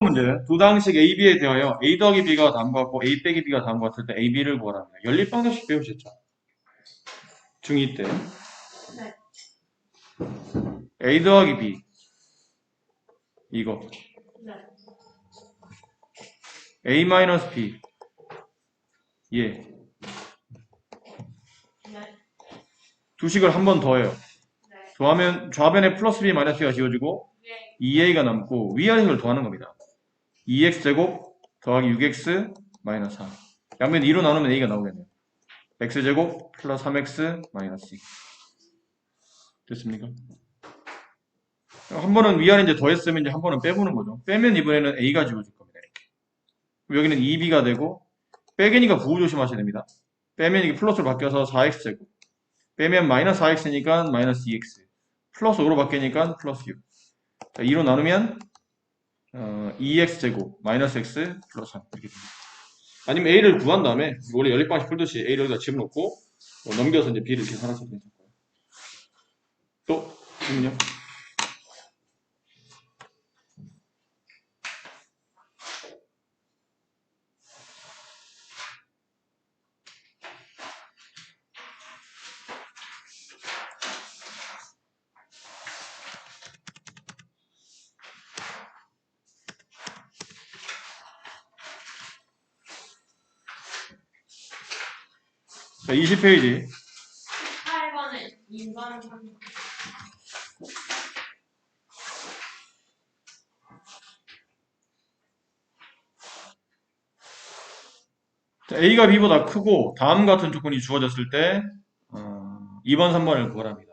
문제는 두 당식 A, B에 대하여 A 더하기 B가 다음과 같고 A 빼기 B가 다음과 같을 때 A, B를 구하랍니다. 연립방정식 배우셨죠? 중2 때. 네. A 더하기 B. 이거. 네. A 마이너스 B. 예. 네. 두 식을 한 번 더 해요. 네. 더하면 좌변에 플러스 B 마이너스 B가 지워지고 네. 2A가 남고 위아래식을 더하는 겁니다. 2X제곱 더하기 6X 마이너스 4. 양면 2로 나누면 A가 나오겠네요. X제곱 플러스 3X 마이너스 2. 됐습니까? 한 번은 위아래 이제 더했으면 이제 한 번은 빼보는 거죠. 빼면 이번에는 A가 지워질 겁니다. 이렇게. 여기는 2B가 되고 빼기니까 부호 조심하셔야 됩니다. 빼면 이게 플러스로 바뀌어서 4X제곱. 빼면 마이너스 4X니까 마이너스 2X. 플러스 5로 바뀌니까 플러스 6. 자, 2로 나누면 2X제곱 마이너스 X 플러스 3 이렇게 됩니다. 아니면 A를 구한 다음에 원래 연립방식 풀듯이 A를 여기다 집어넣고 넘겨서 이제 B를 계산하셔도 괜찮고요. 또 질문요? 자, 20페이지. 8번은 2번 3번. 자, A가 B보다 크고 다음 같은 조건이 주어졌을 때 2번, 3번을 구하랍니다.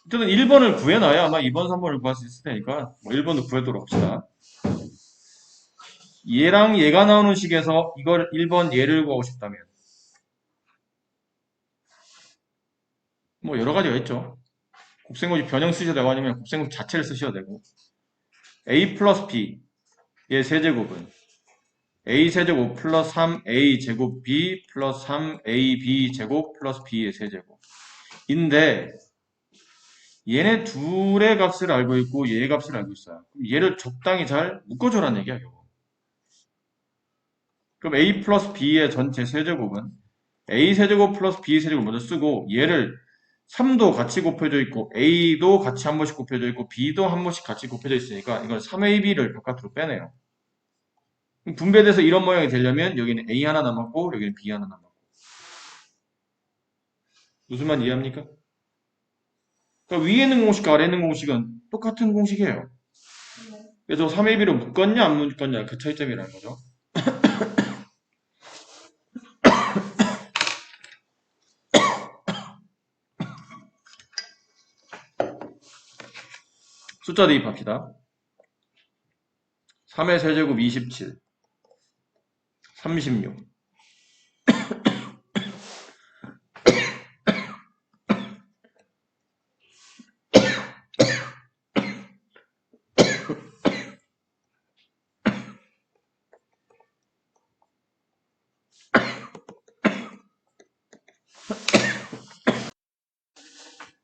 어쨌든 1번을 구해놔야 아마 2번, 3번을 구할 수 있을 테니까 뭐 1번도 구해도록 합시다. 얘랑 얘가 나오는 식에서 이걸 1번 얘를 구하고 싶다면 뭐 여러 가지가 있죠. 곱셈고지 변형 쓰셔도 되고 아니면 곱셈고지 자체를 쓰셔도 되고 A 플러스 B 얘 세제곱은 A 세제곱 플러스 3A 제곱 B 플러스 3AB 제곱 플러스 B의 세제곱 인데 얘네 둘의 값을 알고 있고 얘의 값을 알고 있어요. 그럼 얘를 적당히 잘 묶어줘라는 얘기야, 이거. 그럼 A 플러스 B의 전체 세제곱은 A 세제곱 플러스 B 세제곱을 먼저 쓰고 얘를 3도 같이 곱해져 있고 A도 같이 한 번씩 곱해져 있고 B도 한 번씩 같이 곱해져 있으니까 이걸 3AB를 바깥으로 빼내요. 분배돼서 이런 모양이 되려면 여기는 A 하나 남았고 여기는 B 하나 남았고 무슨 말 이해합니까? 그러니까 위에 있는 공식과 아래 있는 공식은 똑같은 공식이에요. 그래서 3AB로 묶었냐 안 묶었냐 그 차이점이라는 거죠. 숫자 대입합시다. 3의 세제곱 27, 36.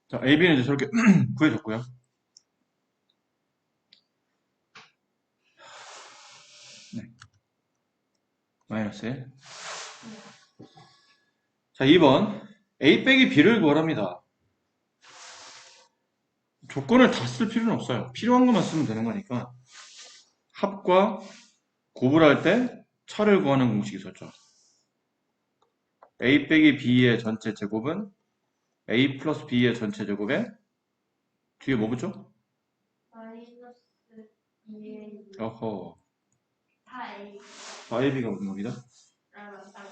자, AB는 이제 저렇게 구해줬고요. 네. 마이너스 1. 자, 2번. A 빼기 B를 구하랍니다. 조건을 다 쓸 필요는 없어요. 필요한 것만 쓰면 되는 거니까. 합과 곱을 할 때 차를 구하는 공식이 있었죠. A 빼기 B의 전체 제곱은 A 플러스 B의 전체 제곱에 뒤에 뭐 붙죠? 마이너스 2A 어허. 4A. 4AB가 무슨 말이다? 아, 맞다.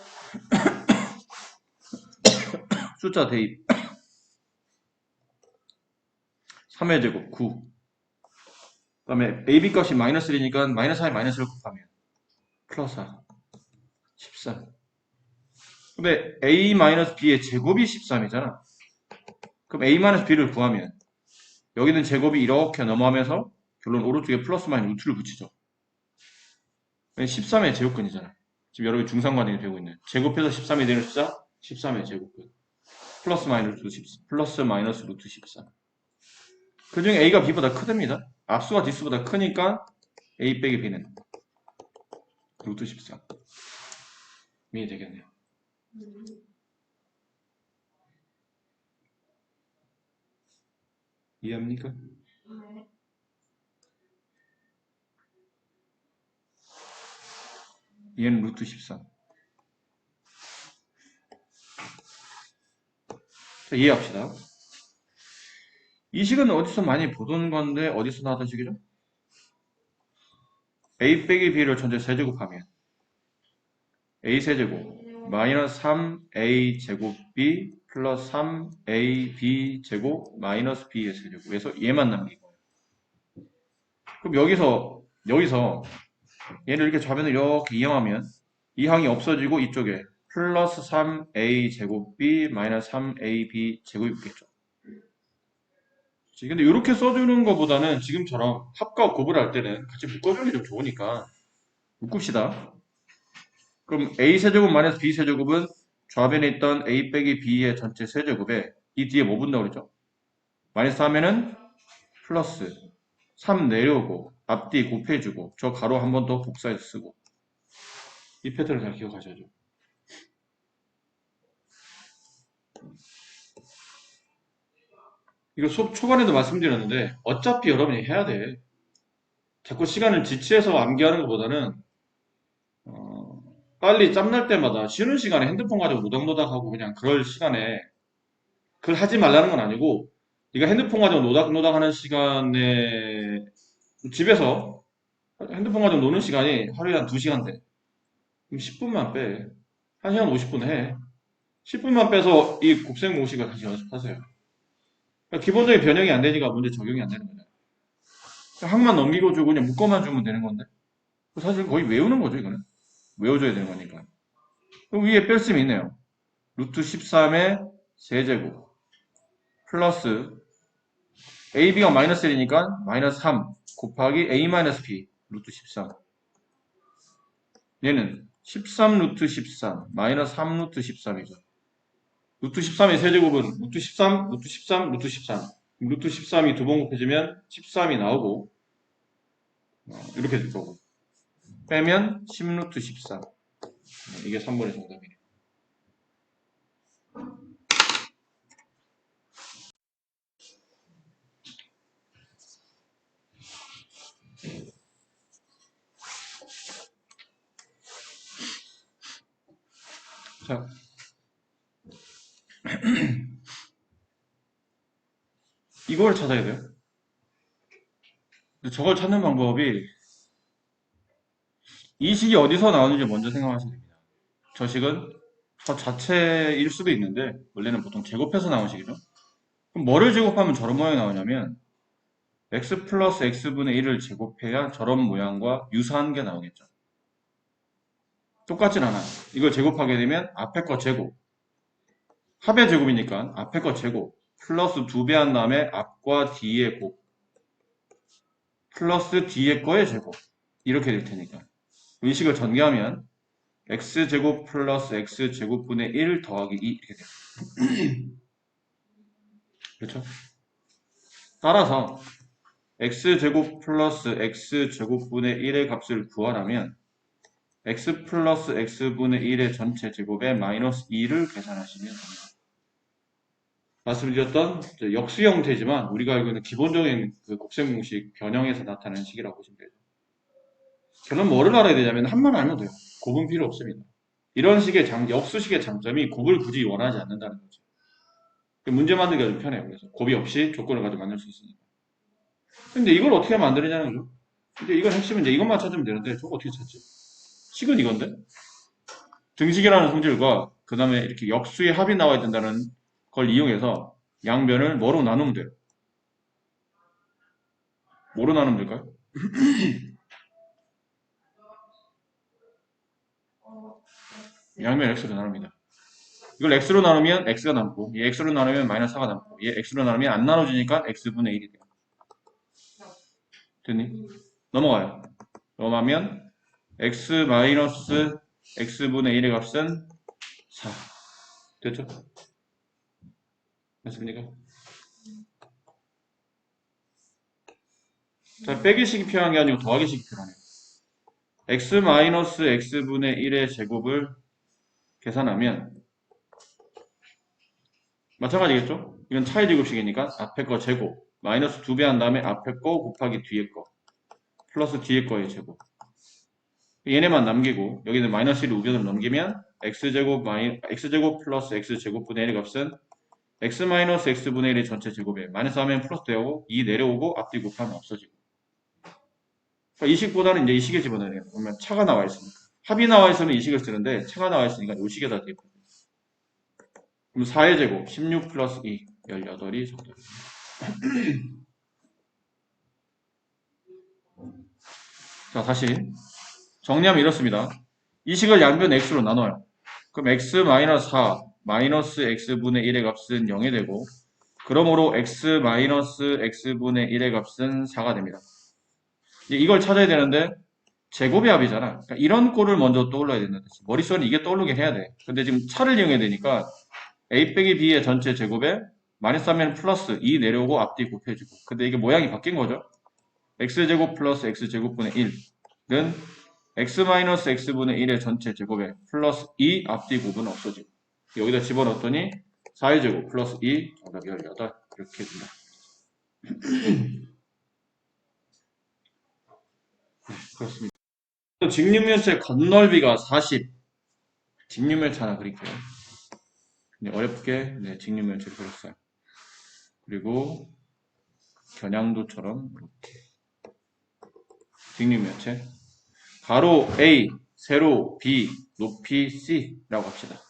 숫자 대입. 3의 제곱 9. 그 다음에 AB 값이 마이너스 1이니까 마이너스 4에 마이너스를 곱하면 플러스 4. 13. 근데 A 마이너스 B의 제곱이 13이잖아. 그럼 A 마이너스 B를 구하면 여기는 제곱이 이렇게 넘어가면서 결론 오른쪽에 플러스 마이너스 루트를 붙이죠. 13의 제곱근이잖아. 지금 여러분이 중상관계를 배우고 있는 제곱해서 13이 되는 숫자 13의 제곱근. 플러스 마이너스 루트 13. 플러스 마이너스 루트 13. 그 중에 A가 B보다 크답니다. 앞수가 뒷수보다 크니까 a 빼기 b는 루트 13. 이해 되겠네요. 이해합니까? 네. 얘는 루트 13. 자, 이해합시다. 이 식은 어디서 많이 보던 건데 어디서 나왔던 식이죠? a 빼기 b를 전체 세제곱하면 a 세제곱 마이너스 3a 제곱 b 플러스 3a b 제곱 마이너스 b의 세제곱에서 얘만 남기고 그럼 여기서 얘를 이렇게 좌변을 이렇게 이용하면 이 항이 없어지고 이쪽에 플러스 3a 제곱 b 마이너스 3ab 제곱이 붙겠죠. 근데 이렇게 써주는 것보다는 지금처럼 합과 곱을 할 때는 같이 묶어주는 게 좀 좋으니까 묶읍시다. 그럼 a 세제곱 마이너스 b 세제곱은 좌변에 있던 a 빼기 b의 전체 세제곱에 이 뒤에 뭐 붙는다고 그랬죠? 마이너스 하면은 플러스 3 내려오고 앞뒤 곱해주고 저 가로 한 번 더 복사해서 쓰고 이 패턴을 잘 기억하셔야죠. 이거 수업 초반에도 말씀드렸는데 어차피 여러분이 해야 돼. 자꾸 시간을 지체해서 암기하는 것보다는 빨리 짬날 때마다 쉬는 시간에 핸드폰 가지고 노닥노닥하고 그냥 그럴 시간에 그걸 하지 말라는 건 아니고 네가 핸드폰 가지고 노닥노닥하는 시간에 집에서 핸드폰 가지고 노는 시간이 하루에 한 2시간 돼. 그럼 10분만 빼. 1시간 50분 해. 10분만 빼서 이 곱셈 공식을 다시 연습하세요. 그러니까 기본적인 변형이 안 되니까 문제 적용이 안 되는 거잖아요. 항만 넘기고 주고 그냥 묶어만 주면 되는 건데 사실 거의 외우는 거죠 이거는. 외워줘야 되는 거니까. 그럼 위에 뺄셈이 있네요. 루트 13의 세제곱 플러스 AB가 마이너스 1이니까 마이너스 3 곱하기 A 마이너스 B 루트 13 얘는 13 루트 13 마이너스 3 루트 13이죠. 루트 13의 세제곱은 루트 13, 루트 13, 루트 13 루트 13이 두 번 곱해지면 13이 나오고 이렇게 될 거고 빼면 10 루트 13 이게 3번의 정답이에요. 자, 이걸 찾아야 돼요. 근데 저걸 찾는 방법이 이 식이 어디서 나오는지 먼저 생각하시면 됩니다. 저 식은 저 자체일 수도 있는데 원래는 보통 제곱해서 나온 식이죠. 그럼 뭐를 제곱하면 저런 모양이 나오냐면 x 플러스 x분의 1을 제곱해야 저런 모양과 유사한 게 나오겠죠. 똑같진 않아요. 이걸 제곱하게 되면 앞에 거 제곱 합의 제곱이니까 앞에 거 제곱 플러스 2배 한 다음에 앞과 뒤의 곱 플러스 뒤의 거의 제곱 이렇게 될 테니까 이 식을 전개하면 x제곱 플러스 x제곱분의 1 더하기 2 이렇게 돼요. 그렇죠? 따라서 x제곱 플러스 x제곱분의 1의 값을 구하라면 x 플러스 x분의 1의 전체 제곱에 마이너스 2를 계산하시면 됩니다. 말씀드렸던 역수 형태지만 우리가 알고 있는 기본적인 그 곱셈 공식 변형에서 나타나는 식이라고 보시면 돼요. 결론 뭐를 알아야 되냐면 한만 알면 돼요. 곱은 필요 없습니다. 이런 식의 역수식의 장점이 곱을 굳이 원하지 않는다는 거죠. 문제 만들기가 좀 편해요. 그래서 곱이 없이 조건을 가지고 만들 수 있으니까. 근데 이걸 어떻게 만드느냐는 거죠. 근데 이건 핵심은 이제 이것만 찾으면 되는데 저거 어떻게 찾지? 식은 이건데 등식이라는 성질과 그 다음에 이렇게 역수의 합이 나와야 된다는 걸 이용해서 양변을 뭐로 나누면 돼요? 뭐로 나누면 될까요? 양변 x로 나눕니다. 이걸 x로 나누면 x가 남고 얘 x로 나누면 마이너스 4가 남고 얘 x로 나누면 안 나눠지니까 x분의 1이 돼요. 됐니? 넘어가요. 넘어가면 x 마이너스 x분의 1의 값은 4 됐죠? 됐습니까? 자, 빼기식이 필요한 게 아니고 더하기식이 필요하네요. x 마이너스 x분의 1의 제곱을 계산하면 마찬가지겠죠? 이건 차이 제곱식이니까 앞에 거 제곱 마이너스 2배 한 다음에 앞에 거 곱하기 뒤에 거 플러스 뒤에 거의 제곱 얘네만 남기고 여기는 마이너스 1을 우변으로 넘기면 x제곱 플러스 x제곱분의 1의 값은 x 마이너스 x분의 1의 전체 제곱에 마이너스 하면 플러스 되고 2 내려오고 앞뒤 곱하면 없어지고 그러니까 이식보다는 이제 이식에 집어넣어야 돼요. 그러면 차가 나와 있으니까 합이 나와 있으면 이식을 쓰는데 차가 나와 있으니까 이 식에다 대고 그럼 4의 제곱 16 플러스 2 18이 정답입니다. 자 다시 정리하면 이렇습니다. 이식을 양변 x로 나눠요. 그럼 x 마이너스 4 마이너스 x분의 1의 값은 0이 되고 그러므로 x 마이너스 x분의 1의 값은 4가 됩니다. 이걸 찾아야 되는데 제곱의 합이잖아. 그러니까 이런 꼴을 먼저 떠올라야 된다. 머릿속에 이게 떠오르게 해야 돼. 근데 지금 차를 이용해야 되니까 a 빼기 b의 전체 제곱에 마이너스 하면 플러스 2 내려오고 앞뒤 곱해주고 근데 이게 모양이 바뀐 거죠. x제곱 플러스 x제곱분의 1은 x 마이너스 x분의 1의 전체 제곱에 플러스 2 앞뒤 곱은 없어지고 여기다 집어넣었더니 4의 제곱 플러스 2 정답 18 이렇게 된다. 그렇습니다. 직육면체 건널비가 40 직육면체 하나 그릴게요. 어렵게 직육면체를 그렸어요. 그리고 겨냥도처럼 이렇게 직육면체 가로 A, 세로 B, 높이 C라고 합시다.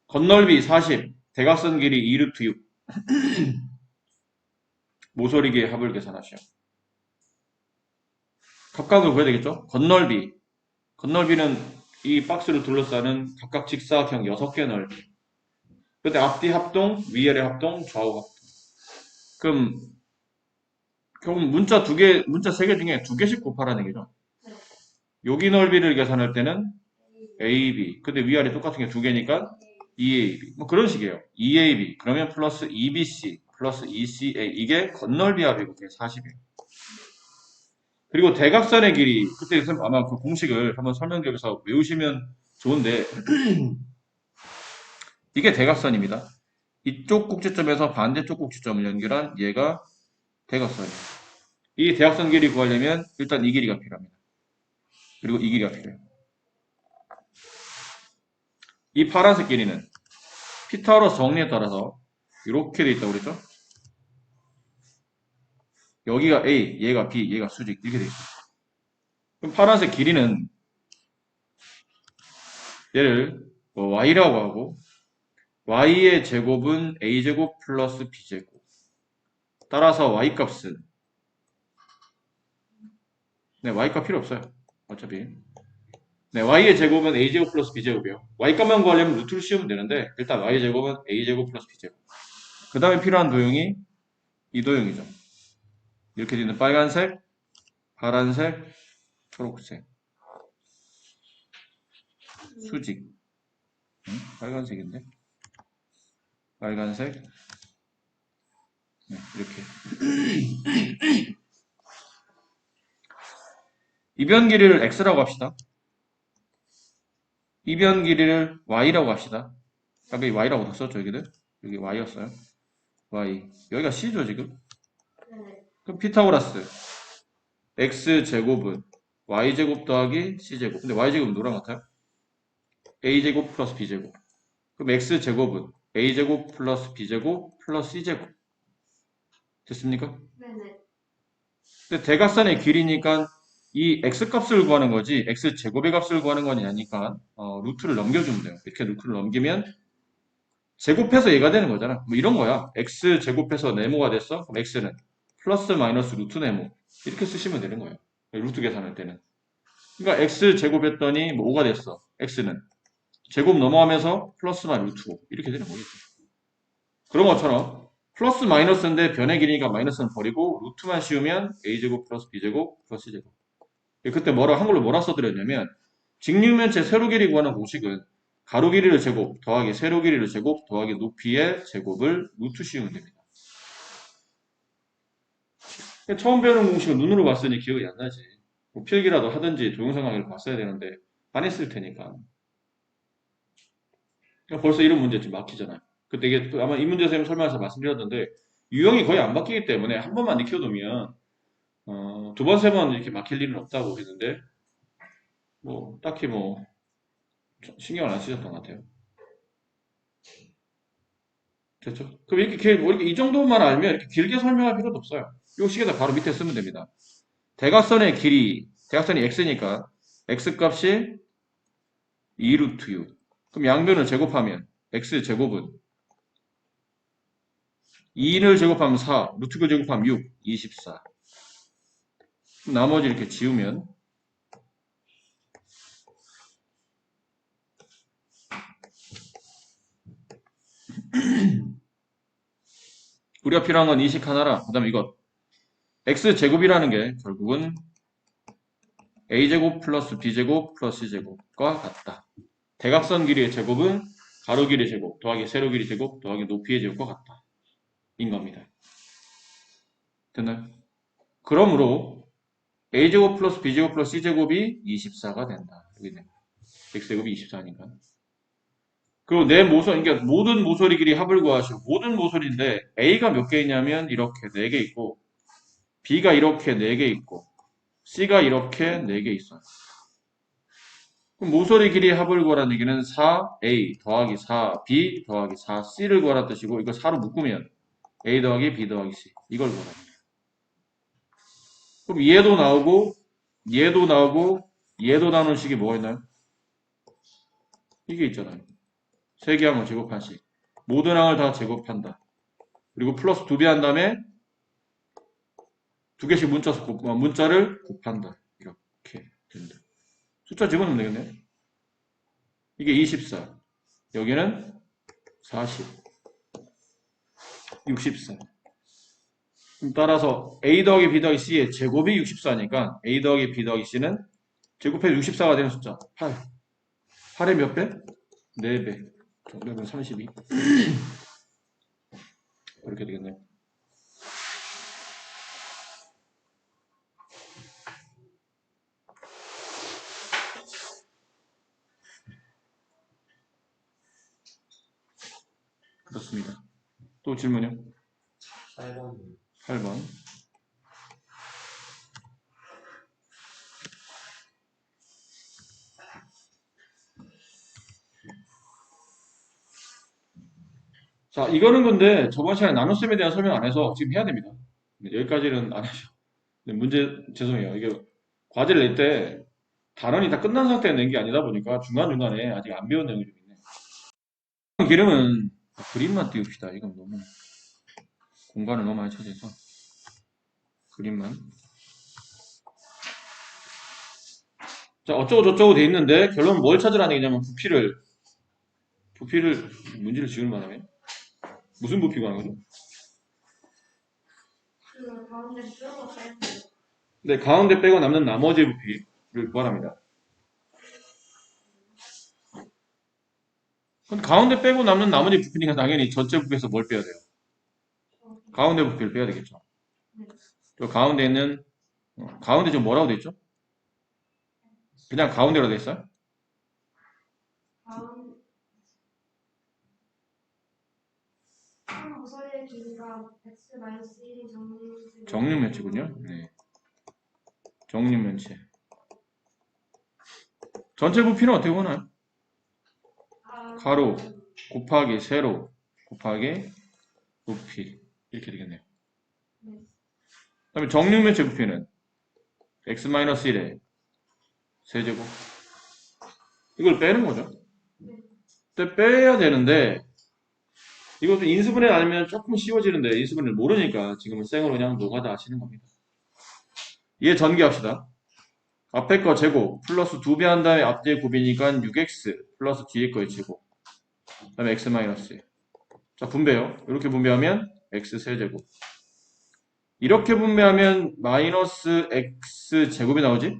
건널비 40, 대각선 길이 2루트 6 모서리계의 합을 계산하시오. 각각을 구해야 되겠죠? 건널비는 이 박스를 둘러싸는 각각 직사각형 6개 넓이 근데 앞뒤 합동, 위아래 합동, 좌우 합동 그럼 결국 문자 3개 중에 2개씩 곱하라는 얘기죠. 여기 넓이를 계산할 때는 AB 근데 위아래 똑같은 게 2개니까 2AB 뭐 그런 식이에요. 2AB 그러면 플러스 2BC 플러스 2CA 이게 건널비 합이고 그게 40이에요. 그리고 대각선의 길이 그때 아마 그 공식을 한번 설명드려서 외우시면 좋은데 이게 대각선입니다. 이쪽 꼭지점에서 반대쪽 꼭지점을 연결한 얘가 대각선이에요. 이 대각선 길이 구하려면 일단 이 길이가 필요합니다. 그리고 이 길이가 필요해요. 이 파란색 길이는 피타고라스 정리에 따라서 이렇게 돼 있다고 그랬죠? 여기가 A, 얘가 B, 얘가 수직 이렇게 돼 있어요. 그럼 파란색 길이는 얘를 Y라고 하고 Y의 제곱은 A제곱 플러스 B제곱 따라서 Y값은 Y값 필요 없어요. 어차피 Y의 제곱은 A제곱 플러스 B제곱이에요. Y값만 구하려면 루트를 씌우면 되는데 일단 Y의 제곱은 A제곱 플러스 B제곱 그 다음에 필요한 도형이 이 도형이죠. 이렇게 되는 빨간색, 파란색, 초록색 수직 빨간색인데 빨간색 이렇게 이변 길이를 X라고 합시다. 이변 길이를 Y라고 합시다. 아까 Y라고 썼죠 여기는? 여기 Y였어요. Y 여기가 C죠 지금? 그럼 피타고라스 X제곱은 Y제곱 더하기 C제곱 근데 Y제곱은 노란 것 같아요. A제곱 플러스 B제곱 그럼 X제곱은 A제곱 플러스 B제곱 플러스 C제곱 됐습니까? 네네. 근데 대각선의 길이니까 이 X값을 구하는 거지 X제곱의 값을 구하는 건 아니니까 루트를 넘겨주면 돼요. 이렇게 루트를 넘기면 제곱해서 얘가 되는 거잖아. 뭐 이런 거야. X제곱해서 네모가 됐어? 그럼 X는 플러스 마이너스 루트 네모 이렇게 쓰시면 되는 거예요. 루트 계산할 때는. 그러니까 X제곱했더니 뭐 5가 됐어. X는 제곱 넘어가면서 플러스 마이너스 루트 5 이렇게 되는 거겠죠. 그런 것처럼 플러스 마이너스인데 변의 길이니까 마이너스는 버리고 루트만 씌우면 A제곱 플러스 B제곱 플러스 C제곱 그때 한글로 뭐라 써드렸냐면 직육면체 세로 길이 구하는 공식은 가로 길이를 제곱 더하기 세로 길이를 제곱 더하기 높이의 제곱을 루트 씌우면 됩니다. 처음 배우는 공식은 눈으로 봤으니 기억이 안 나지. 뭐 필기라도 하든지 동영상 강의를 봤어야 되는데 안 했을 테니까. 그러니까 벌써 이런 문제 좀 막히잖아요. 그때 이게 또 아마 이 문제 선생님 설명해서 말씀드렸는데 유형이 거의 안 바뀌기 때문에 한 번만 익혀두면 두 번, 세 번 이렇게 막힐 일은 없다고 했는데 뭐 딱히 뭐 신경을 안 쓰셨던 것 같아요. 됐죠? 그럼 뭐 이렇게 이 정도만 알면 이렇게 길게 설명할 필요도 없어요. 요 식에다 바로 밑에 쓰면 됩니다. 대각선의 길이, 대각선이 x니까 x 값이 2루트 6. 그럼 양변을 제곱하면 x 제곱은 2를 제곱하면 4, 루트 9 제곱하면 6, 24. 나머지 이렇게 지우면 우리가 필요한 건 이 식 하나라. 그 다음에 이것 x제곱이라는 게 결국은 a제곱 플러스 b제곱 플러스 c제곱과 같다. 대각선 길이의 제곱은 가로 길이의 제곱 더하기 세로 길이 제곱 더하기 높이의 제곱과 같다. 인 겁니다. 됐나요? 그러므로 a제곱 플러스 b제곱 플러스 c제곱이 24가 된다. 여기네. x제곱이 24니까. 그리고 내 모서리, 그러니까 모든 모서리 길이 합을 구하시고 모든 모서리인데 a가 몇 개 있냐면 이렇게 4개 있고 b가 이렇게 4개 있고 c가 이렇게 4개 있어요. 그럼 모서리 길이 합을 구하라는 얘기는 4a 더하기 4b 더하기 4c를 구하라는 뜻이고 이거 4로 묶으면 a 더하기 b 더하기 c 이걸 구하라. 그럼 얘도 나오고 얘도 나오고 얘도 나오는 식이 뭐가 있나요? 이게 있잖아요. 세 개 항을 제곱한 식. 모든 항을 다 제곱한다. 그리고 플러스 2배 한 다음에 두 개씩 문자를 곱한다. 이렇게 된다. 숫자 집어넣으면 되겠네요. 이게 24. 여기는 40. 64. 따라서 A 더하기 B 더하기 C의 제곱이 64니까 A 더하기 B 더하기 C는 제곱해 64가 되는 숫자 8. 8의 몇 배? 4배. 정답은 32. 이렇게 되겠네요. 그렇습니다. 또 질문이요? 8번 8번. 자, 이거는 근데 저번 시간에 나눗셈에 대한 설명 안 해서 지금 해야 됩니다. 여기까지는 안 하죠. 문제, 죄송해요. 이게 과제를 낼 때 단원이 다 끝난 상태에 낸 게 아니다 보니까 중간중간에 아직 안 배운 내용이 좀 있네. 기름은 그림만 띄웁시다. 이건 너무 공간을 너무 많이 차지해서 그림만. 자, 어쩌고 저쩌고 돼 있는데 결론은 뭘 찾으라는 얘기냐면 부피를 문제를 지우는 바람에 무슨 부피가 하는 거죠? 그 가운데 뚫어 빼고 네, 가운데 빼고 남는 나머지 부피를 구하랍니다. 그럼 가운데 빼고 남는 나머지 부피니까 당연히 전체 부피에서 뭘 빼야 돼요? 가운데 부피를 빼야 되겠죠. 저 가운데 있는 가운데 지금 뭐라고 돼 있죠? 그냥 가운데로 돼 있어요? 가운데 한 모서리의 길이가 x-1이 정육면체군요. 네. 정육면체. 전체 부피는 어떻게 보나요? 가로 곱하기 세로 곱하기 높이 이렇게 되겠네요. 그다음에 정육면체 부피는 x-1의 세제곱. 이걸 빼는 거죠. 근데 빼야 되는데 이것도 인수분해 알면 조금 쉬워지는데 인수분해를 모르니까 지금은 생으로 그냥 노가다 하시는 겁니다. 얘 전개합시다. 앞에 거 제곱 플러스 2배 한 다음에 앞뒤의 곱이니까 6x 플러스 뒤에 거의 제곱 그 다음에 x 마이너스. 자, 분배요. 이렇게 분배하면 x 세제곱. 이렇게 분배하면 마이너스 x 제곱이 나오지?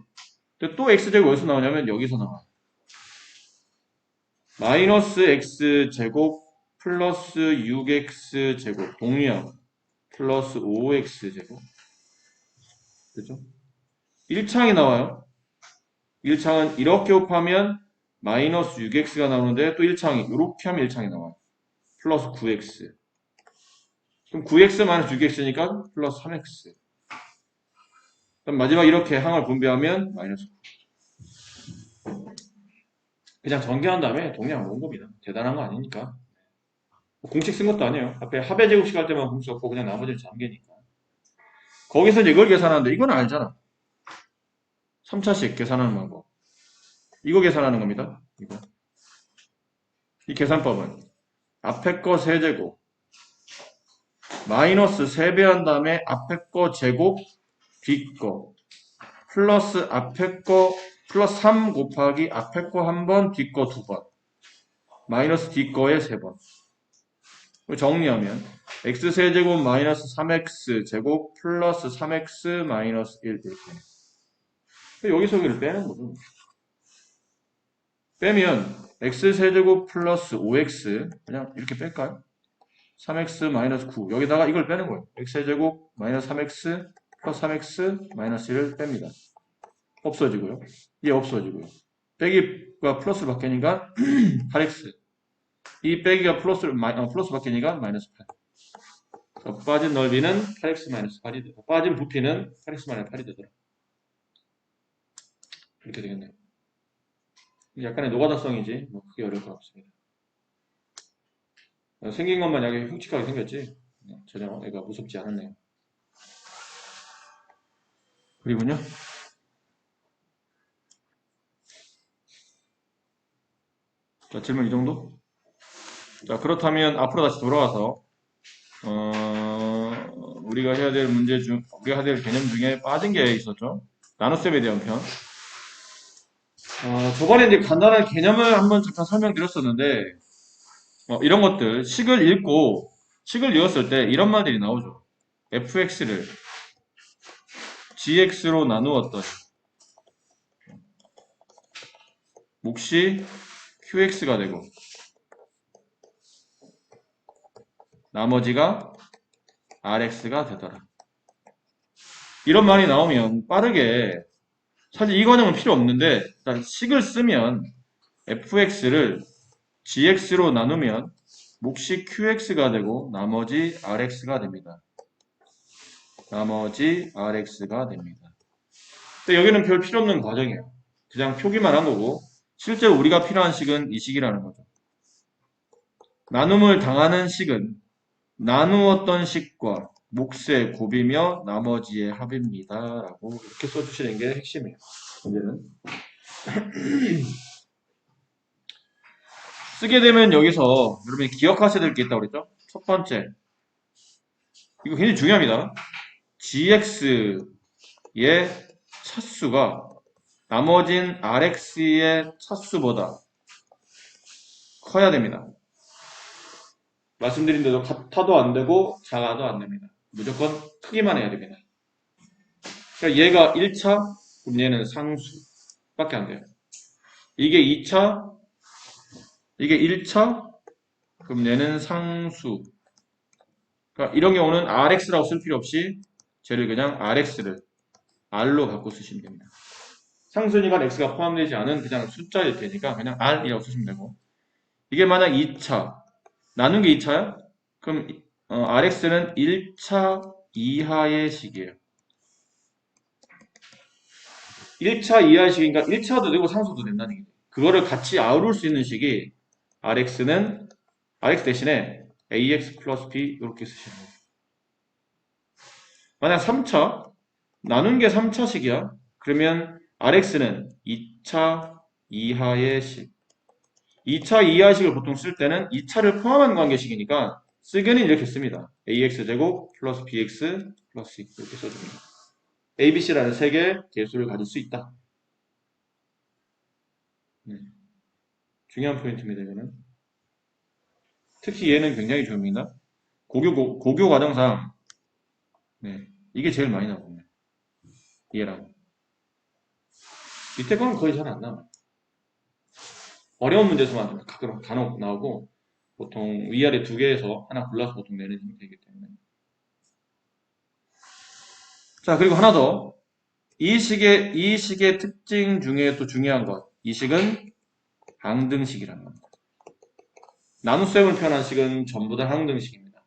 근데 또 x 제곱 어디서 나오냐면 여기서 나와요. 마이너스 x 제곱 플러스 6x 제곱 동량 플러스 5x 제곱 그죠? 1창이 나와요. 1창은 이렇게 곱하면 마이너스 6x가 나오는데 또 1창이 이렇게 하면 1창이 나와요. 플러스 9x. 그럼 9x 마이너스 6x니까 플러스 3x. 그럼 마지막 이렇게 항을 분배하면 마이너스 9. 그냥 전개한 다음에 동량 모은 겁니다. 대단한 거 아니니까. 공식 쓴 것도 아니에요. 앞에 합의 제곱식 할 때만 공식 없고 그냥 나머지는 전개니까. 거기서 이제 이걸 계산하는데 이건 알잖아. 3차식 계산하는 방법. 이거 계산하는 겁니다. 이거. 이 계산법은 앞에 거 세제곱 마이너스 3배 한 다음에 앞에 거 제곱 뒤 거 플러스 앞에 거 플러스 3 곱하기 앞에 거 한 번 뒤 거 두 번 마이너스 뒤 거에 세 번. 정리하면 x세제곱 마이너스 3x 제곱 플러스 3x 마이너스 1 이렇게. 여기서 여기를 빼는 거죠. 빼면 x세제곱 플러스 5x 그냥 이렇게 뺄까요? 3x 마이너스 9 여기다가 이걸 빼는 거예요. x제곱 마이너스 3x 플러스 3x 마이너스 1을 뺍니다. 없어지고요. 얘 없어지고요. 빼기가 플러스로 바뀌니까 8x 이 빼기가 플러스 바뀌니까 마이너스 8. 빠진 넓이는 8x 마이너스 8이 되고 빠진 부피는 8x 마이너스 8이 되더라. 이렇게 되겠네요. 약간의 노가다성이지 뭐 크게 어려울 거 없습니다. 생긴 것만 약간 흉측하게 생겼지 전혀 애가 무섭지 않았네요. 그리고요. 자, 질문 이 정도? 자, 그렇다면 앞으로 다시 돌아와서 우리가 해야 될 우리가 해야 될 개념 중에 빠진 게 있었죠. 나눗셈에 대한 편. 저번에 이제 간단한 개념을 한번 잠깐 설명드렸었는데 이런 것들 식을 읽고 식을 이었을 때 이런 말들이 나오죠. fx를 gx로 나누었더니 몫이 qx가 되고 나머지가 rx가 되더라. 이런 말이 나오면 빠르게 사실 이 과정은 필요 없는데 일단 식을 쓰면 fx를 gx로 나누면 몫이 qx가 되고 나머지 rx가 됩니다. 나머지 rx가 됩니다. 근데 여기는 별 필요 없는 과정이에요. 그냥 표기만 한 거고 실제로 우리가 필요한 식은 이 식이라는 거죠. 나눔을 당하는 식은 나누었던 식과 몫의 곱이며 나머지의 합입니다. 라고 이렇게 써주시는 게 핵심이에요. 문제는 쓰게 되면 여기서 여러분이 기억하셔야 될 게 있다고 그랬죠? 첫 번째 이거 굉장히 중요합니다. gx의 차수가 나머진 rx의 차수보다 커야 됩니다. 말씀드린 대로 같아도 안 되고 작아도 안 됩니다. 무조건 크기만 해야 됩니다. 그러니까 얘가 1차, 그럼 얘는 상수밖에 안 돼요. 이게 2차, 이게 1차, 그럼 얘는 상수. 그러니까 이런 경우는 rx라고 쓸 필요 없이 쟤를 그냥 rx를 r로 갖고 쓰시면 됩니다. 상수니까 x가 포함되지 않은 그냥 숫자일 테니까 그냥 r이라고 쓰시면 되고 이게 만약 2차, 나눈 게 2차야? 그럼 rx는 1차 이하의 식이에요. 1차 이하의 식이니까 1차도 되고 상수도 된다는 얘기죠. 그거를 같이 아우를 수 있는 식이 rx는 rx 대신에 ax 플러스 b 이렇게 쓰시는 거예요. 만약 3차 나눈 게 3차식이야. 그러면 rx는 2차 이하의 식. 2차 이하식을 보통 쓸 때는 2차를 포함한 관계식이니까 쓰기는 이렇게 씁니다. ax제곱 플러스 bx 플러스 c 이렇게 써줍니다. abc라는 세 개의 개수를 가질 수 있다. 중요한 포인트입니다. 이거는. 특히 얘는 굉장히 중요합니다. 고교 과정상 이게 제일 많이 나옵니다. 얘랑 밑에 거는 거의 잘 안 나와요. 어려운 문제에서만 가끔 간혹 나오고 보통 위아래 두 개에서 하나 골라서 보통 내는 힘이 되기 때문에. 자, 그리고 하나 더 이 식의 특징 중에 또 중요한 것. 이 식은 항등식이라는 겁니다. 나눗셈을 표현한 식은 전부 다 항등식입니다.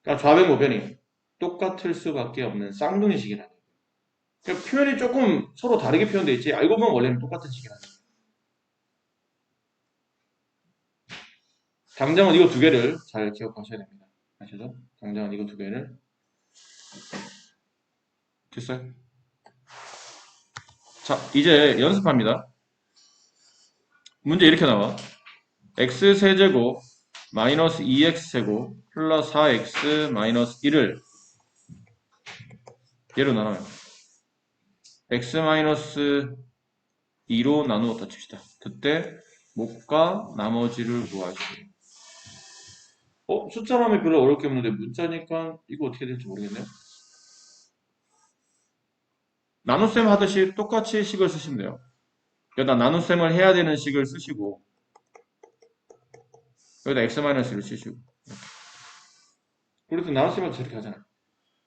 그러니까 좌변고변이 똑같을 수밖에 없는 쌍둥이식이라는 거예요. 그러니까 표현이 조금 서로 다르게 표현되어 있지 알고 보면 원래는 똑같은 식이라는 거예요. 당장은 이거 두 개를 잘 기억하셔야 됩니다. 아시죠? 당장은 이거 두 개를. 됐어요? 자, 이제 연습합니다. 문제 이렇게 나와. x세제곱 마이너스 2x제곱 플러스 4x 마이너스 1을 얘로 나눠요. x 마이너스 2로 나누었다 칩시다. 그때 목과 나머지를 구하시오. 숫자라면 별로 어렵게 없는데 문자니까 이거 어떻게 될지 모르겠네요. 나눗셈 하듯이 똑같이 식을 쓰시면 돼요. 여기다 나눗셈을 해야 되는 식을 쓰시고 여기다 x-1을 쓰시고 그래도 나눗셈을 저렇게 하잖아요.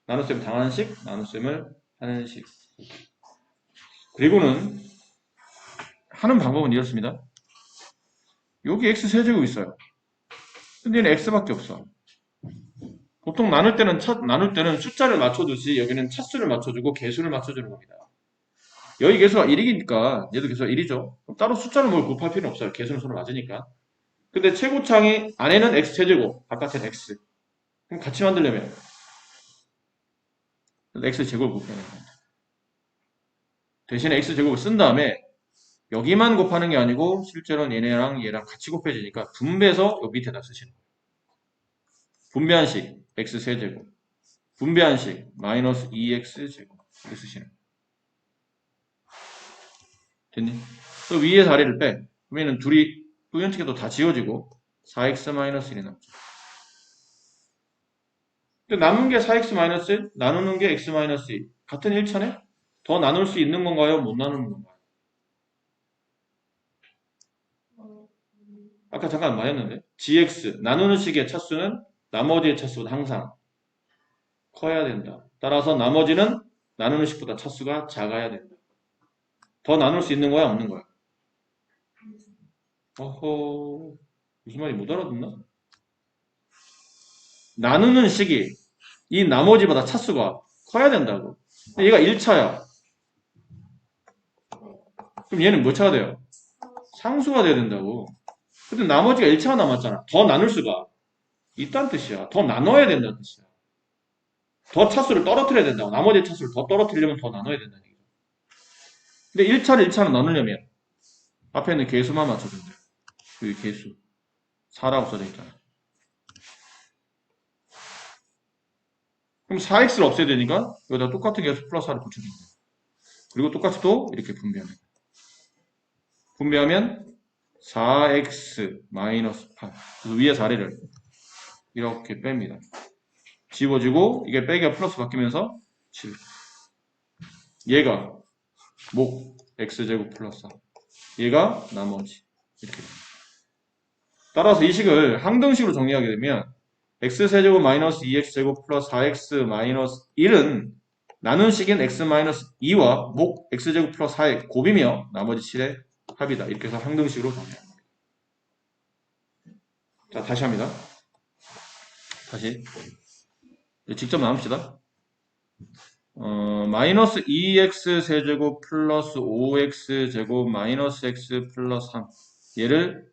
나눗셈 당하는 식, 나눗셈을 하는 식. 그리고는 하는 방법은 이렇습니다. 여기 x세제곱 있어요. 근데 얘는 x밖에 없어. 보통 나눌 때는 숫자를 맞춰두지 여기는 차수를 맞춰주고 개수를 맞춰주는 겁니다. 여기 개수가 1이니까 얘도 개수가 1이죠. 따로 숫자를 뭘 곱할 필요는 없어요. 개수는 서로 맞으니까. 근데 최고창이 안에는 x제곱, 바깥에는 x. 그럼 같이 만들려면 x제곱을 곱해야 됩니다. 대신에 x제곱을 쓴 다음에 여기만 곱하는 게 아니고 실제로는 얘네랑 얘랑 같이 곱해지니까 분배해서 여기 밑에다 쓰시는 거예요. 분배한 식 x세제곱, 분배한 식 마이너스 2x제곱 이렇게 쓰시는 거예요. 됐니? 또 위에 자리를 빼. 그러면 둘이 우연치게도 다 지워지고 4x-1이 남죠. 근데 남은 게 4x-1 나누는 게 x-2 같은 1차네? 더 나눌 수 있는 건가요? 못 나누는 건가요? 아까 잠깐 말했는데 gx 나누는 식의 차수는 나머지의 차수보다 항상 커야 된다. 따라서 나머지는 나누는 식보다 차수가 작아야 된다. 더 나눌 수 있는 거야? 없는 거야? 어허 무슨 말이 못 알아듣나? 나누는 식이 이 나머지보다 차수가 커야 된다고. 근데 얘가 1차야. 그럼 얘는 몇 차가 돼요? 상수가 돼야 된다고. 근데 나머지가 1차가 남았잖아. 더 나눌 수가 있다는 뜻이야. 더 나눠야 된다는 뜻이야. 더 차수를 떨어뜨려야 된다고. 나머지 차수를 더 떨어뜨리려면 더 나눠야 된다는 얘기죠. 근데 1차를 나누려면 앞에 있는 개수만 맞춰주면 돼요. 여기 개수. 4라고 써져 있잖아. 그럼 4x를 없애야 되니까 여기다 똑같은 개수 플러스 4를 붙여주면 돼요. 그리고 똑같이 또 이렇게 분배하면 돼요. 분배하면 4x 마이너스 8. 그래서 위에 4를 이렇게 뺍니다. 지워지고 이게 빼기가 플러스 바뀌면서 7. 얘가 목 x제곱 플러스 4. 얘가 나머지 이렇게 됩니다. 따라서 이 식을 항등식으로 정리하게 되면 x세제곱 마이너스 2x제곱 플러스 4x 마이너스 1은 나눈 식인 x 마이너스 2와 목 x제곱 플러스 4의 곱이며 나머지 7의 합이다. 이렇게 해서 항등식으로 정리합니다. 자, 다시 합니다. 다시 직접 나눕시다. 마이너스 2x 세제곱 플러스 5x 제곱 마이너스 x 플러스 3 얘를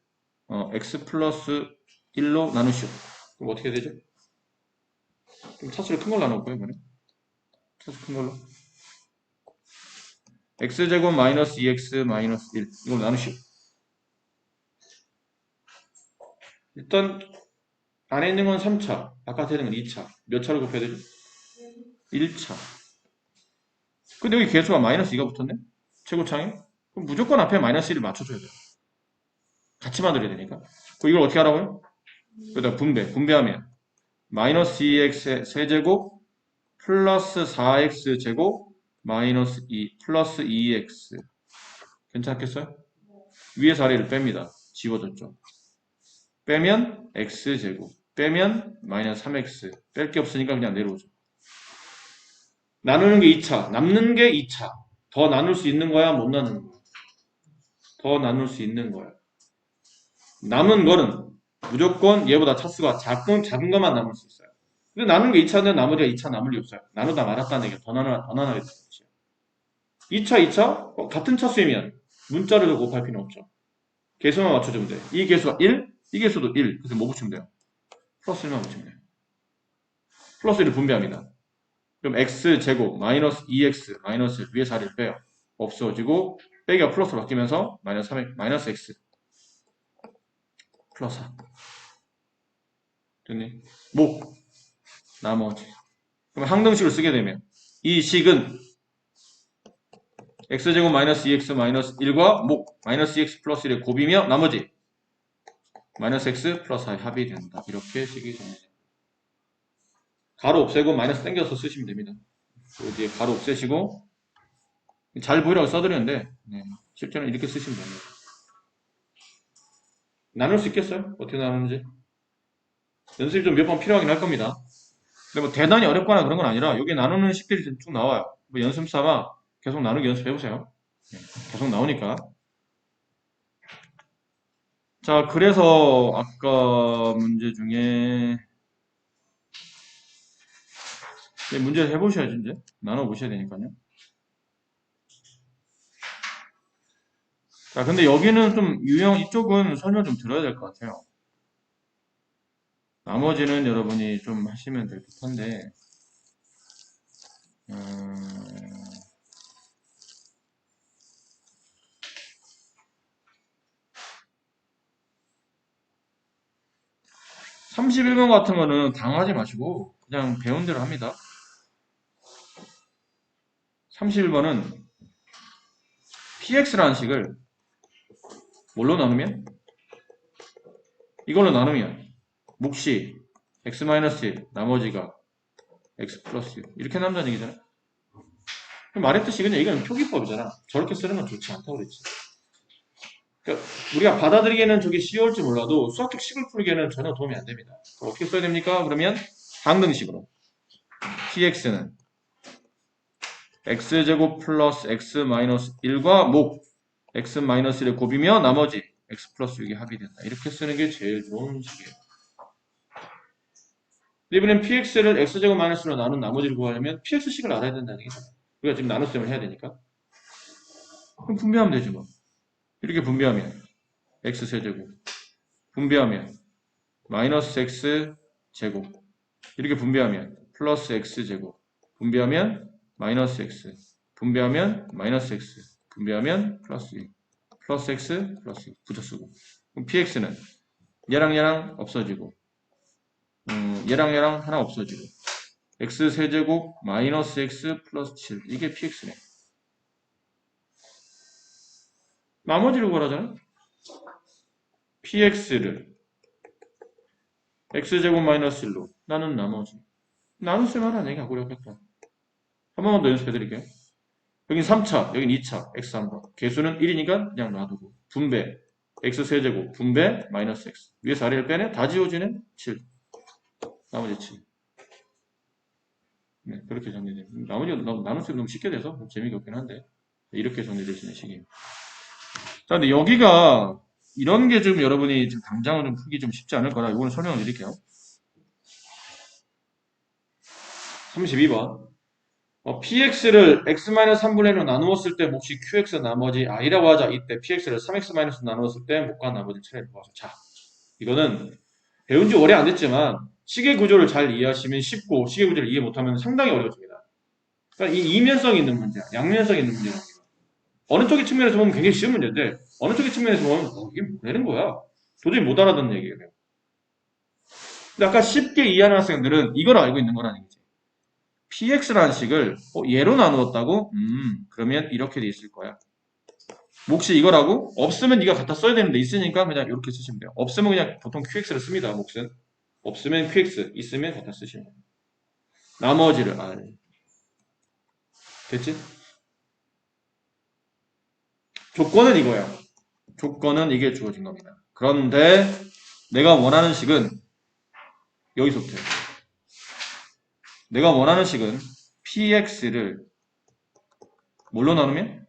x 플러스 1로 나누시오. 그럼 어떻게 되죠? 그럼 차수를 큰 걸로 나눠볼까요? 이번에? 차수 큰 걸로 x제곱 마이너스 2x 마이너스 1 이걸 나누시오. 일단 안에 있는 건 3차, 바깥에 있는 건 2차. 몇 차를 곱해야 되죠? 1차. 근데 여기 개수가 마이너스 2가 붙었네? 최고창에? 그럼 무조건 앞에 마이너스 1을 맞춰줘야 돼요. 같이 만들어야 되니까. 그럼 이걸 어떻게 하라고요? 여기다 분배하면 마이너스 2x 세제곱 플러스 4x 제곱 마이너스 2 플러스 2x 괜찮겠어요? 위에 자리를 뺍니다. 지워졌죠. 빼면 x제곱 빼면 마이너스 3x 뺄 게 없으니까 그냥 내려오죠. 나누는 게 2차, 남는 게 2차. 더 나눌 수 있는 거야, 못 나누는 거야? 더 나눌 수 있는 거야. 남은 거는 무조건 얘보다 차수가 작은 것만 남을 수 있어요. 근데 나눈 게 2차인데 나머지가 2차 남을 리 없어요. 나누다 말았다는 얘기가 더 나눠야겠다는 뜻이에요. 2차, 같은 차수이면 문자를 더 곱할 필요는 없죠. 개수만 맞춰주면 돼. 이 개수가 1, 이 개수도 1. 그래서 뭐 붙이면 돼요? 플러스 1만 붙이면 돼요. 플러스 1을 분배합니다. 그럼 x제곱 마이너스 2x 마이너스 1 위에 4를 빼요. 없어지고 빼기가 플러스로 바뀌면서 마이너스 3x 마이너스 x 플러스 4. 됐니? 목 나머지. 그럼 항등식을 쓰게 되면 이 식은 x제곱 마이너스 2x 마이너스 1과 목 마이너스 2x 플러스 1의 곱이며 나머지 마이너스 x 플러스 4의 합이 된다. 이렇게 식이 됩니다. 가로 없애고 마이너스 땡겨서 쓰시면 됩니다. 여기에 가로 없애시고 잘 보이라고 써드렸는데 실제로는 이렇게 쓰시면 됩니다. 나눌 수 있겠어요? 어떻게 나누는지 연습이 좀 몇 번 필요하긴 할 겁니다. 근데 뭐 대단히 어렵거나 그런 건 아니라 여기 나누는 식들이 쭉 나와요. 뭐 연습 삼아 계속 나누기 연습해보세요. 계속 나오니까. 자, 그래서 아까 문제 중에 문제 해보셔야지 이제 나눠보셔야 되니까요. 자, 근데 여기는 좀 이쪽은 설명 좀 들어야 될 것 같아요. 나머지는 여러분이 좀 하시면 될 듯한데 31번 같은 거는 당하지 마시고 그냥 배운 대로 합니다. 31번은 px라는 식을 뭘로 나누면? 이걸로 나누면 몫이 x-1 나머지가 x 플러스 1 이렇게 나눈다는 얘기잖아. 말했듯이 그냥 이건 표기법이잖아. 저렇게 쓰는 건 좋지 않다고 그랬지. 그러니까 우리가 받아들이기에는 저게 쉬울지 몰라도 수학적 식을 풀기에는 전혀 도움이 안 됩니다. 어떻게 써야 됩니까? 그러면 항등식으로 px는 x제곱 플러스 x 마이너스 1과 목 x 마이너스 1의 곱이며 나머지 x 플러스 6이 합이 된다. 이렇게 쓰는 게 제일 좋은 식이에요. 이번엔 px를 x제곱 마이너스로 나눈 나머지를 구하려면 px식을 알아야 된다는 얘기잖아요. 우리가 지금 나눗셈을 해야 되니까. 그럼 분배하면 되지 뭐. 이렇게 분배하면 x세제곱 분배하면 마이너스 x제곱 이렇게 분배하면 플러스 x제곱 분배하면 마이너스 x 분배하면 마이너스 x 분배하면 플러스 2 플러스 x 플러스 2 붙여쓰고 그럼 px는 얘랑 없어지고 얘랑 하나 없어지고 x세제곱 마이너스 x 플러스 7 이게 px네. 나머지를 구하라잖아. px를 x제곱 마이너스 1로 나눈 나머지 나눗셈 하라는 얘기 하고 그랬겠다. 한 번만 더 연습해 드릴게요. 여긴 3차, 여긴 2차, x 한 번. 개수는 1이니까 그냥 놔두고 분배 x세제곱 분배 마이너스 x 위에서 아래를 빼내 다 지워지네 7 나머지 7 네, 그렇게 정리됩니다. 나머지 나눗셈 너무 쉽게 돼서 재미가 없긴 한데 이렇게 정리되시는 식입니다. 자, 근데 여기가 이런 게 좀 여러분이 지금 당장은 좀 풀기 좀 쉽지 않을 거라 이거는 설명을 드릴게요. 32번. px를 x-3분의 1로 나누었을 때 몫이 qx 나머지 i라고 하자. 이때 px를 3x- 나누었을 때 몫과 나머지 차례를 구하자. 자, 이거는 배운 지 오래 안 됐지만 식의 구조를 잘 이해하시면 쉽고 식의 구조를 이해 못하면 상당히 어려워집니다. 그러니까 이 이면성이 있는 문제야. 양면성이 있는 문제야. 어느 쪽의 측면에서 보면 굉장히 쉬운 문제인데 어느 쪽의 측면에서 보면 이게 뭐라는 거야? 도저히 못 알아듣는 얘기예요. 근데 아까 쉽게 이해하는 학생들은 이걸 알고 있는 거라는 얘기지. px라는 식을 얘로 나누었다고? 그러면 이렇게 돼 있을 거야. 몫이 이거라고? 없으면 네가 갖다 써야 되는데 있으니까 그냥 이렇게 쓰시면 돼요. 없으면 그냥 보통 qx를 씁니다. 몫은. 없으면 qx, 있으면 갖다 쓰시면 돼요. 나머지를 r. 됐지? 조건은 이거야. 조건은 이게 주어진 겁니다. 그런데 내가 원하는 식은 여기서부터요. 내가 원하는 식은 px를 뭘로 나누면?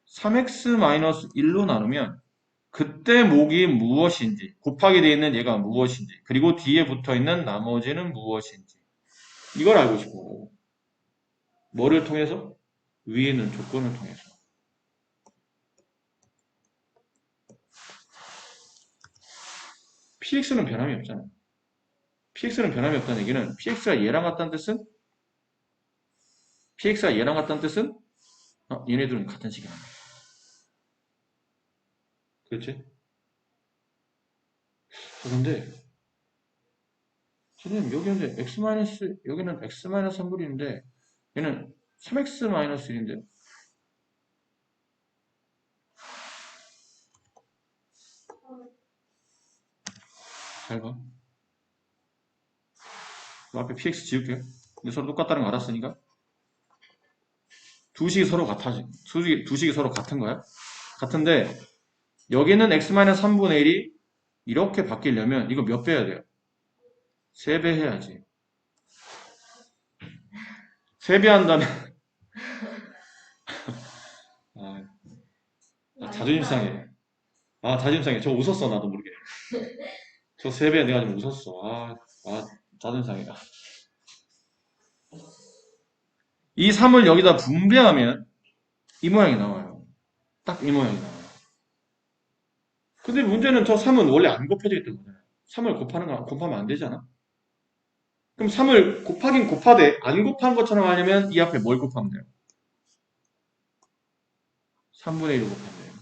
3x-1로 나누면 그때 목이 무엇인지, 곱하기 되어 있는 얘가 무엇인지, 그리고 뒤에 붙어 있는 나머지는 무엇인지, 이걸 알고 싶고, 뭐를 통해서? 위에 있는 조건을 통해서. px는 변함이 없잖아. px는 변함이 없다는 얘기는 px가 얘랑 같다는 뜻은? px가 얘랑 같다는 뜻은? 얘네들은 같은 식이 나네. 그렇지? 그런데 선생님 여기는 x 마이너스 여기는 x 마이너스 3분인데 얘는 3x 마이너스 1인데 잘 봐. 그 앞에 px 지울게요. 근데 서로 똑같다는 거 알았으니까 두 식이 서로 같아. 두 식이 서로 같은 거야. 같은데 여기는 x 마이너스 3분의 1이 이렇게 바뀌려면 이거 몇 배 해야 돼요? 3배 해야지. 3배 한다면 자존심 상해. 자존심 상해. 저 웃었어, 나도 모르게. 저 3배 내가 좀 웃었어. 자존심 상해. 이 3을 여기다 분배하면 이 모양이 나와요. 딱 이 모양이 나와요. 근데 문제는 저 3은 원래 안 곱해져 있던 거잖아요. 3을 곱하면 안 되잖아. 그럼 3을 곱하긴 곱하되 안 곱한 것처럼 하려면 이 앞에 뭘 곱하면 돼요? 3분의 1을 곱하면 돼요.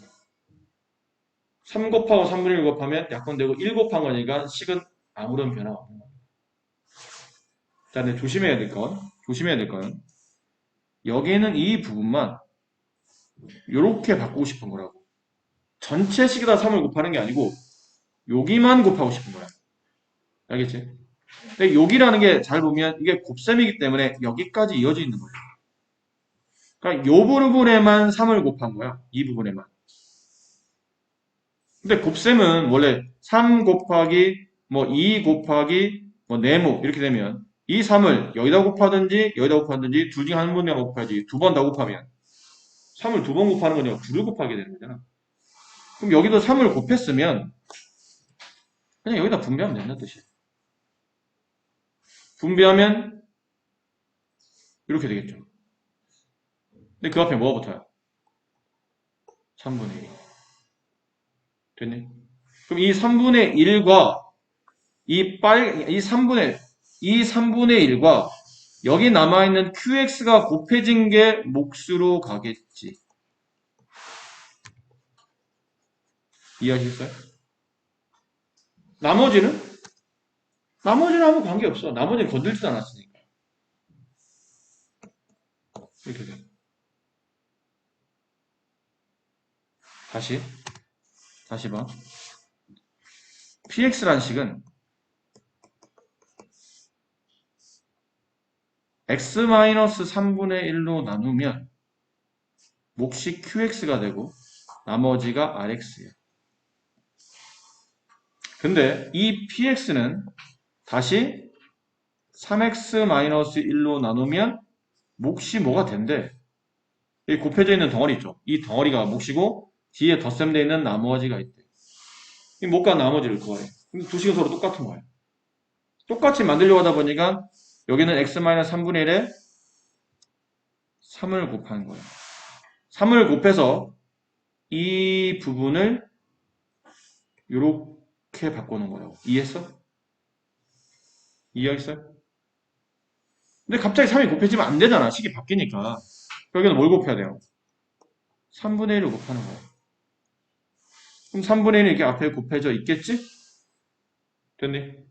3 곱하고 3분의 1 곱하면 약분되고 1 곱한 거니까 식은 아무런 변화가 없는 거예요. 자, 근데 조심해야 될 건 여기는 이 부분만 이렇게 바꾸고 싶은 거라고. 전체 식에다 3을 곱하는 게 아니고 여기만 곱하고 싶은 거야. 알겠지? 근데 여기라는 게 잘 보면 이게 곱셈이기 때문에 여기까지 이어져 있는 거예요. 그러니까 이 부분에만 3을 곱한 거야. 이 부분에만. 근데 곱셈은 원래 3 곱하기 2 곱하기 네모 이렇게 되면 이 3을 여기다 곱하든지 둘 중에 한 번에 곱하지 두 번 다 곱하면 3을 두 번 곱하는 거니까 9를 곱하게 되는 거잖아. 그럼 여기도 3을 곱했으면 그냥 여기다 분배하면 된다는 뜻이야. 분배하면 이렇게 되겠죠. 근데 그 앞에 뭐가 붙어요? 3분의 1. 됐니? 그럼 이 3분의 1과 이 3분의 1과 여기 남아있는 qx가 곱해진 게 몫으로 가겠지. 이해하시겠어요? 나머지는 아무 관계없어. 나머지는 건들지도 않았으니까. 이렇게 돼. 다시 봐. px란 식은 x-3분의 1로 나누면 몫이 qx가 되고 나머지가 rx예요. 근데 이 px는 다시 3x-1로 나누면 몫이 뭐가 된대? 여기 곱해져 있는 덩어리 있죠? 이 덩어리가 몫이고 뒤에 덧셈되어 있는 나머지가 있대. 이 몫과 나머지를 구하래. 근데 두 식은 서로 똑같은 거예요. 똑같이 만들려고 하다 보니까 여기는 x-3분의 1에 3을 곱하는 거예요. 3을 곱해서 이 부분을 이렇게 바꿔놓은 거예요. 이해했어? 이해하겠어요? 근데 갑자기 3이 곱해지면 안 되잖아. 식이 바뀌니까. 여기는 뭘 곱해야 돼요? 3분의 1을 곱하는 거예요. 그럼 3분의 1이 이렇게 앞에 곱해져 있겠지? 됐니?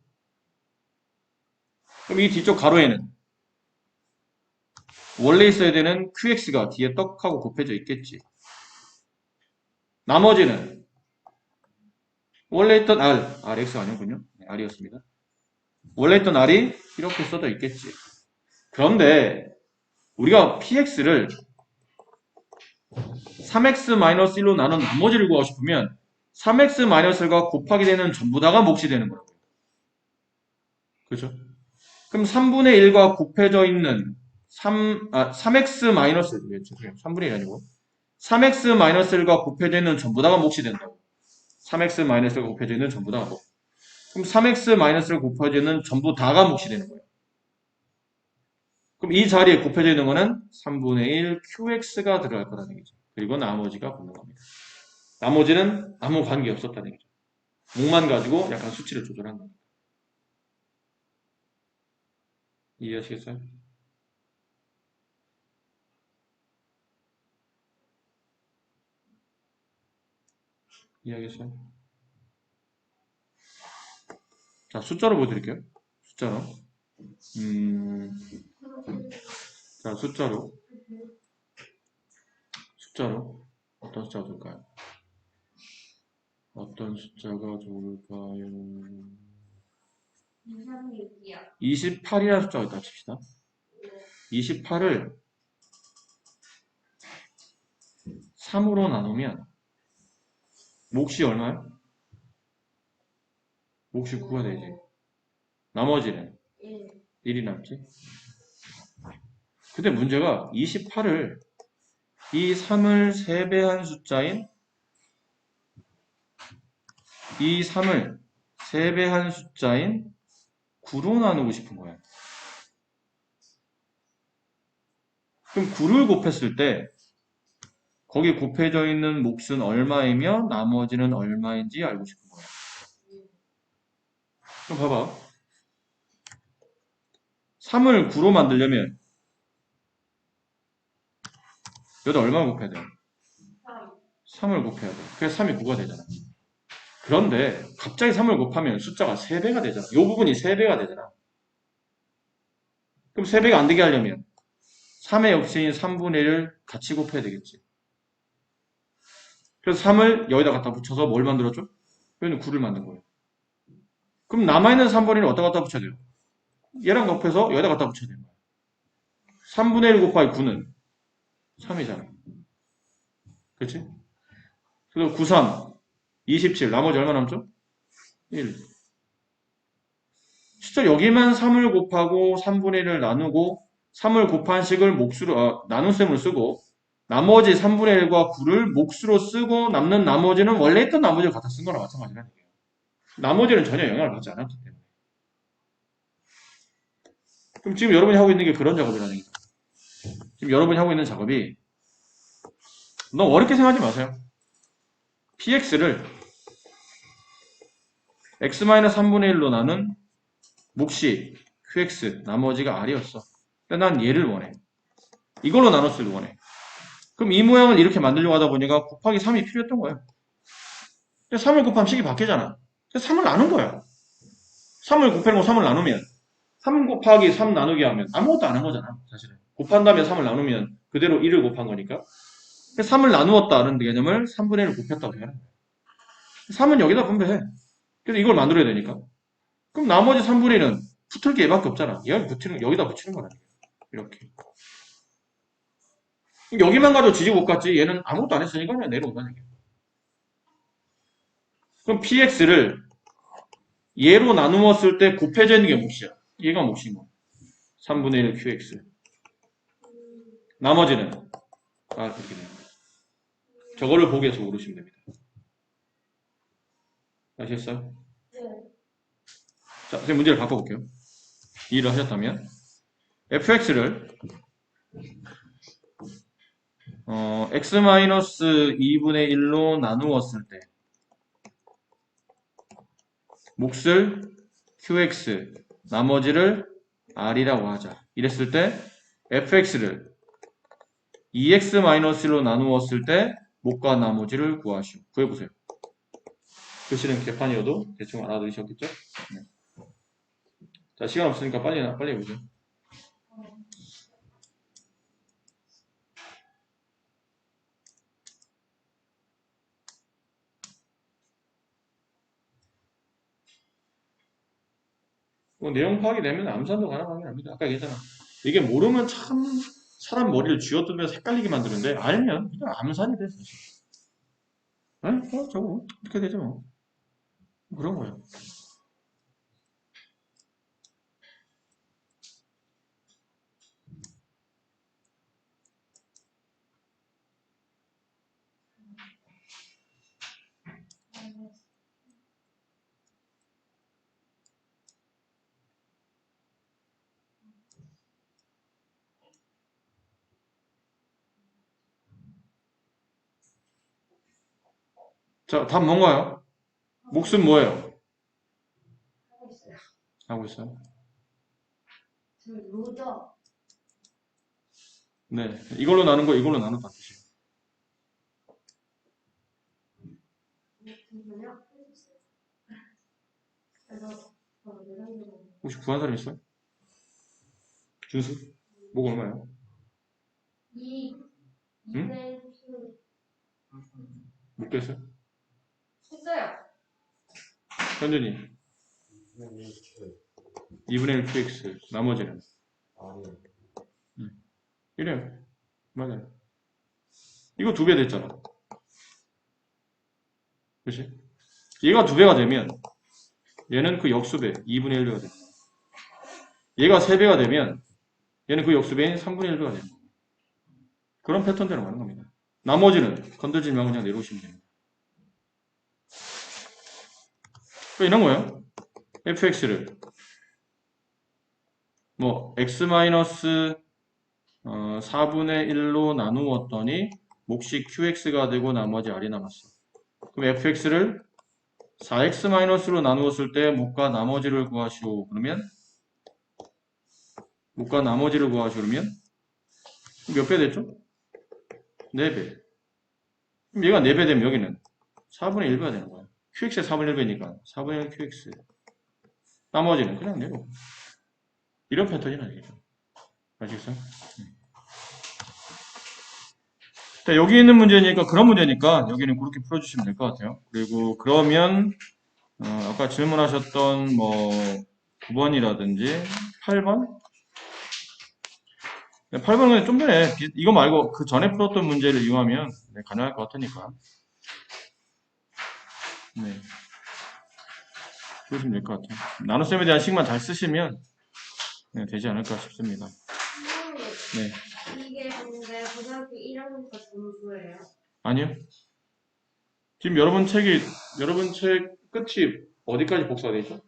그럼 이 뒤쪽 가로에는 원래 있어야 되는 qx가 뒤에 떡하고 곱해져 있겠지. 나머지는 원래 있던 rx가 아니었군요. 네, r이었습니다. 원래 있던 r이 이렇게 써져 있겠지. 그런데 우리가 px를 3x-1로 나눈 나머지를 구하고 싶으면 3x-1과 곱하기 되는 전부 다가 몫이 되는 거라고요. 그렇죠? 그럼 3분의 1과 곱해져 있는 3x 마이너스, 죄송해요. 3분의 1이 아니고, 3x 마이너스 1과 곱해져 있는 전부 다가 몫이 된다고. 3x 마이너스 1과 곱해져 있는 전부 다가 몫. 그럼 3x 마이너스 1과 곱해져 있는 전부 다가 몫이 되는 거예요. 그럼 이 자리에 곱해져 있는 거는 3분의 1 qx가 들어갈 거라는 얘기죠. 그리고 나머지가 붙는 겁니다. 나머지는 아무 관계 없었다는 얘기죠. 목만 가지고 약간 수치를 조절한 겁니다. 이해하시겠어요? 이해하겠어요? 자, 숫자로 보여드릴게요. 숫자로. 자, 숫자로. 어떤 숫자가 좋을까요? 어떤 숫자가 좋을까요? 236이요. 28이라는 숫자가 있다 칩시다. 28을 3으로 나누면 몫이 얼마요? 몫이 9가 되지. 나머지는 1. 1이 남지. 근데 문제가 28을 이 3을 3배한 숫자인 이 3을 3배한 숫자인 9로 나누고 싶은 거야. 그럼 9를 곱했을 때 거기 곱해져 있는 몫은 얼마이며 나머지는 얼마인지 알고 싶은 거야. 그럼 봐봐. 3을 9로 만들려면 여기다 얼마 곱해야 돼? 3을 곱해야 돼. 그래서 3이 9가 되잖아. 그런데 갑자기 3을 곱하면 숫자가 3배가 되잖아. 이 부분이 3배가 되잖아. 그럼 3배가 안 되게 하려면 3의 역수인 3분의 1을 같이 곱해야 되겠지. 그래서 3을 여기다 갖다 붙여서 뭘 만들었죠? 여기는 9를 만든 거예요. 그럼 남아있는 3분의 1을 어디다 갖다 붙여야 돼요? 얘랑 곱해서 여기다 갖다 붙여야 되는 거예요. 3분의 1 곱하기 9는 3이잖아. 그렇지? 그래서 9, 3, 27. 나머지 얼마 남죠? 1. 진짜 여기만 3을 곱하고 3분의 1을 나누고 3을 곱한 식을 몫으로 나눗셈을 쓰고 나머지 3분의 1과 9를 몫으로 쓰고 남는 나머지는 원래 있던 나머지를 갖다 쓴 거랑 마찬가지라는 얘기예요. 나머지는 전혀 영향을 받지 않았기 때문에. 그럼 지금 여러분이 하고 있는 게 그런 작업이라는 얘기죠. 지금 여러분이 하고 있는 작업이 너무 어렵게 생각하지 마세요. px를 x-3분의 1로 나눈 몫이 qx, 나머지가 r이었어. 근데 난 얘를 원해. 이걸로 나눴을 원해. 그럼 이 모양을 이렇게 만들려고 하다 보니까 곱하기 3이 필요했던 거예요. 3을 곱하면 식이 바뀌잖아. 3을 나눈 거야. 3을 곱해놓고 3을 나누면 3 곱하기 3 나누기 하면 아무것도 안 한 거잖아. 사실은. 곱한 다음에 3을 나누면 그대로 1을 곱한 거니까. 3을 나누었다는 개념을 3분의 1을 곱했다고 생각하는 거야. 3은 여기다 분배해. 그래서 이걸 만들어야 되니까. 그럼 나머지 3분의 1은 붙을 게 얘밖에 없잖아. 여기다 붙이는 거라는 거야. 이렇게. 여기만 가도 지지고 못 갔지. 얘는 아무것도 안 했으니까 그냥 내려온다는 얘기야. 그럼 px를 얘로 나누었을 때 곱해져 있는 게 몫이야. 얘가 몫인 거야. 3분의 1 qx. 나머지는 그렇게 됩니다. 저거를 보기 위해서 고르시면 됩니다. 아시겠어요? 네. 자, 선생님 문제를 바꿔볼게요. 이해를 하셨다면 fx를 x-2분의 1로 나누었을 때 몫을 qx, 나머지를 r이라고 하자. 이랬을 때 fx를 2x-1로 나누었을 때 몫과 나머지를 구하시오. 구해보세요. 교실은 개판이어도 대충 알아들으셨겠죠? 네. 자, 시간 없으니까 빨리 해보죠. 내용 파악이 되면 암산도 가능하긴 합니다. 아까 얘기했잖아. 이게 모르면 참 사람 머리를 쥐어뜯으면서 헷갈리게 만드는데 알면 그냥 암산이 돼, 사실. 네? 저거 어떻게 되죠? 뭐. 그런 거예요. 자, 답 뭔가요? 몫은 뭐예요? 하고 있어요. 하고 있어요. 저 로저. 네. 이걸로 나눈 거 이걸로 나눈다 뜻이에요. 잠시만요. 그래서 내가 혹시 구한 사람 있어요? 준수? 목 얼마예요? 2, 응? 2분의 1q 못 깼어요? 했어요. 현준이 네, 그 2분의 1 qx 나머지는 아니요. 이래요. 맞아요. 이거 2배 됐잖아. 그치? 얘가 2배가 되면 얘는 그 역수배 2분의 1배가 됩니다. 얘가 3배가 되면 얘는 그 역수배인 3분의 1배가 됩니다. 그런 패턴대로 가는 겁니다. 나머지는 건들지 말고 그냥 내려오시면 됩니다. 그러니까 이런 거예요. fx를 뭐 x 마이너스 4분의 1로 나누었더니 몫이 qx가 되고 나머지 r이 남았어. 그럼 fx를 4x 마이너스로 나누었을 때 몫과 나머지를 구하시오. 그러면 몫과 나머지를 구하시오. 그러면 몇 배 됐죠? 4배. 그럼 얘가 4배 되면 여기는 4분의 1배가 되는 거야. qx의 4분의 1배니까 4분의 1 qx. 나머지는 그냥 내고. 이런 패턴이라 되겠죠. 아시겠어요? 자, 여기 있는 문제니까 그런 문제니까 여기는 그렇게 풀어주시면 될 것 같아요. 그리고 그러면 아까 질문하셨던 뭐 9번이라든지 8번? 8번은 좀 전에 이거 말고 그 전에 풀었던 문제를 이용하면 가능할 것 같으니까 네, 그러시면 될 것 같아요. 나눗셈에 대한 식만 잘 쓰시면 되지 않을까 싶습니다. 네, 이게 근데 고등학교 1학년부터 점수예요. 아니요. 지금 여러분 책 끝이 어디까지 복사가 되어 있죠?